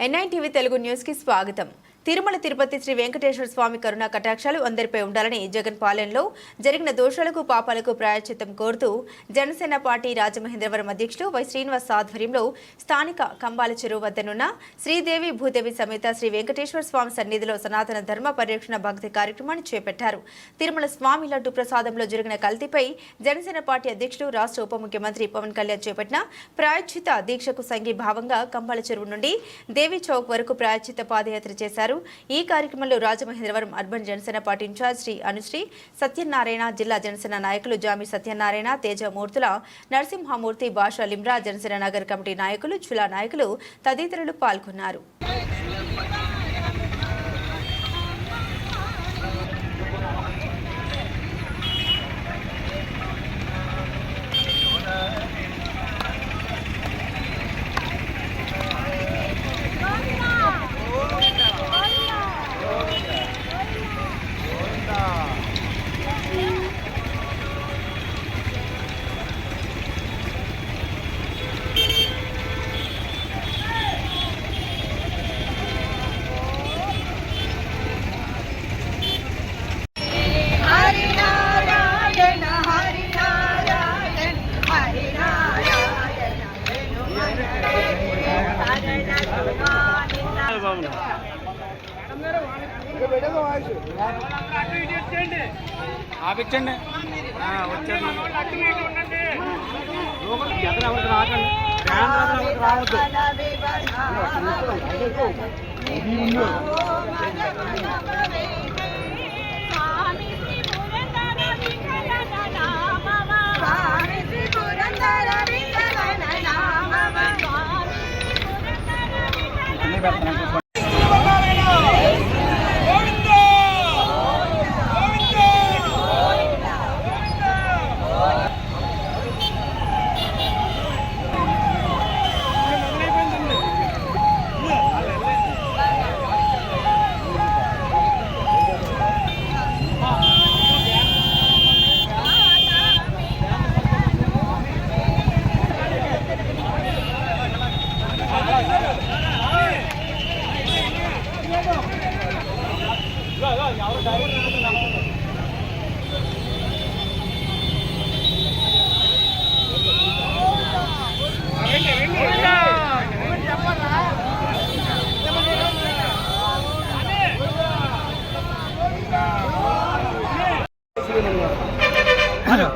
NITV Telugu news కి స్వాగతం. తిరుమల తిరుపతి శ్రీ వెంకటేశ్వర స్వామి కరుణా కటాక్షాలు అందరిపై ఉండాలని జగన్ పాలనలో జరిగిన దోషాలకు పాపాలకు ప్రాయశ్చిత్తం కోరుతూ జనసేన పార్టీ రాజమహేంద్రవరం అధ్యక్షులు వై శ్రీనివాస్ ఆధ్వర్యంలో స్థానిక కంబాల చెరువు వద్దనున్న శ్రీదేవి భూదేవి సమేత శ్రీ వెంకటేశ్వర స్వామి సన్నిధిలో సనాతన ధర్మ పరిరక్షణ భక్తి కార్యక్రమాన్ని చేపట్టారు. తిరుమల స్వామి లడ్డు ప్రసాదంలో జరిగిన కల్తీపై జనసేన పార్టీ అధ్యక్షులు రాష్ట్ర ఉప ముఖ్యమంత్రి పవన్ కళ్యాణ్ చేపట్టిన ప్రాయశ్చిత దీక్షకు సంఘీభావంగా కంబాల చెరువు నుండి దేవి చౌక్ వరకు ప్రాయశ్చిత పాదయాత్ర చేశారు. ఈ కార్యక్రమంలో Rajamahendravaram urban Janasena party incharge Shri Anushri Satyanarayana, జిల్లా జనసేన నాయకులు జామి సత్యనారాయణ, తేజమూర్తుల, నరసింహమూర్తి, భాషా లిమ్రా, జనసేన నగర కమిటీ నాయకులు, జిల్లా నాయకులు తదితరులు పాల్గొన్నారు. ఆపించండి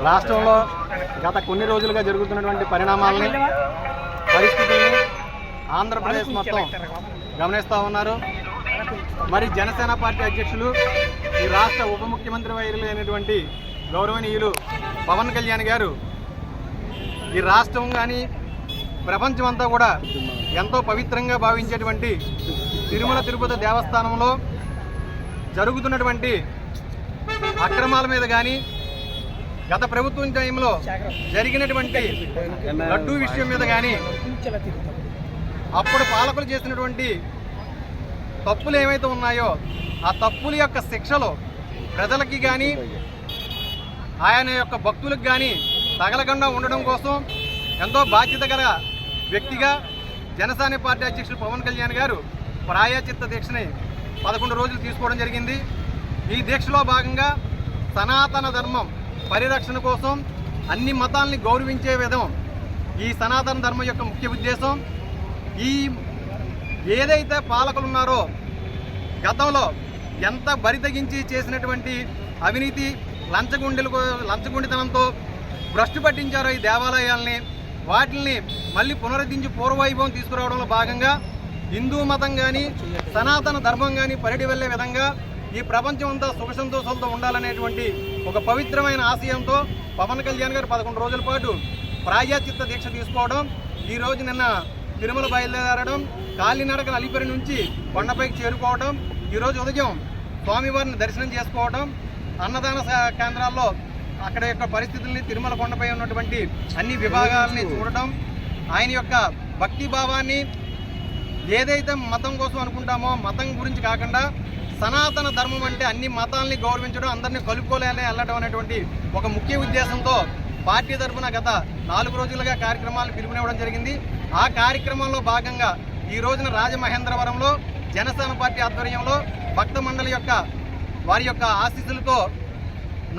రాష్ట్రంలో గత కొన్ని రోజులుగా జరుగుతున్నటువంటి పరిణామాలని, పరిస్థితుల్ని ఆంధ్రప్రదేశ్ మొత్తం గమనిస్తూ ఉన్నారు. మరి జనసేన పార్టీ అధ్యక్షులు, ఈ రాష్ట్ర ఉప ముఖ్యమంత్రి వైరులైనటువంటి గౌరవనీయులు పవన్ కళ్యాణ్ గారు ఈ రాష్ట్రం కానీ ప్రపంచం అంతా కూడా ఎంతో పవిత్రంగా భావించేటువంటి తిరుమల తిరుపతి దేవస్థానంలో జరుగుతున్నటువంటి అక్రమాల మీద కానీ, గత ప్రభుత్వం టైంలో జరిగినటువంటి లడ్డూ విషయం మీద కానీ, అప్పుడు పాలకులు చేసినటువంటి తప్పులు ఏవైతే ఉన్నాయో ఆ తప్పుల యొక్క శిక్షలు ప్రజలకి కానీ ఆయన యొక్క భక్తులకు కానీ తగలకుండా ఉండడం కోసం ఎంతో బాధ్యత గల వ్యక్తిగా జనసేన పార్టీ అధ్యక్షులు పవన్ కళ్యాణ్ గారు ప్రాయశ్చిత్త దీక్షని 11 రోజులు తీసుకోవడం జరిగింది. ఈ దీక్షలో భాగంగా సనాతన ధర్మం పరిరక్షణ కోసం అన్ని మతాల్ని గౌరవించే విధం ఈ సనాతన ధర్మం యొక్క ముఖ్య ఉద్దేశం. ఈ ఏదైతే పాలకులు ఉన్నారో గతంలో ఎంత బరితెగించి చేసినటువంటి అవినీతి, లంచగొండితనంతో భ్రష్టు పట్టించారో ఈ దేవాలయాల్ని, వాటిని మళ్ళీ పునరుద్ధరించి పూర్వవైభవం తీసుకురావడంలో భాగంగా హిందూ మతం కానీ సనాతన ధర్మం కానీ పరిడి వెళ్లే విధంగా ఈ ప్రపంచం అంతా సుఖ సంతోషాలతో ఉండాలనేటువంటి ఒక పవిత్రమైన ఆశయంతో పవన్ కళ్యాణ్ గారు 11 రోజుల పాటు ప్రాయశ్చిత్త దీక్ష తీసుకోవడం, ఈరోజు నిన్న తిరుమల బయలుదేరడం, కాలినడకన అలిపిరి నుంచి కొండపైకి చేరుకోవడం, ఈరోజు ఉదయం స్వామివారిని దర్శనం చేసుకోవడం, అన్నదాన కేంద్రాల్లో అక్కడ యొక్క పరిస్థితుల్ని, తిరుమల కొండపై ఉన్నటువంటి అన్ని విభాగాలని చూడటం, ఆయన యొక్క భక్తి భావాన్ని ఏదైతే మతం కోసం అనుకుంటామో మతం గురించి కాకుండా సనాతన ధర్మం అంటే అన్ని మతాల్ని గౌరవించడం, అందరినీ కలుపుకోలేని వెళ్ళడం అనేటువంటి ఒక ముఖ్య ఉద్దేశంతో పార్టీ తరఫున గత 4 రోజులుగా కార్యక్రమాలు పిలుపునివ్వడం జరిగింది. ఆ కార్యక్రమంలో భాగంగా ఈ రోజున రాజమహేంద్రవరంలో జనసేన పార్టీ ఆధ్వర్యంలో భక్త మండలి వారి యొక్క ఆశీస్సులతో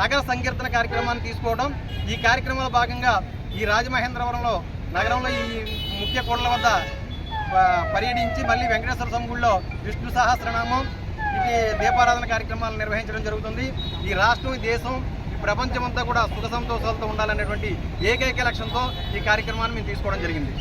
నగర సంకీర్తన కార్యక్రమాన్ని తీసుకోవడం, ఈ కార్యక్రమంలో భాగంగా ఈ రాజమహేంద్రవరంలో నగరంలో ఈ ముఖ్య కూడల వద్ద పర్యటించి మళ్ళీ వెంకటేశ్వర స్వామి గుడిలో విష్ణు సహస్రనామం ఇది దీపారాధన కార్యక్రమాలు నిర్వహించడం జరుగుతుంది. ఈ రాష్ట్రం, ఈ దేశం, ఈ ప్రపంచమంతా కూడా సుఖ సంతోషాలతో ఉండాలనేటువంటి ఏకైక లక్ష్యంతో ఈ కార్యక్రమాన్ని మేము తీసుకోవడం జరిగింది.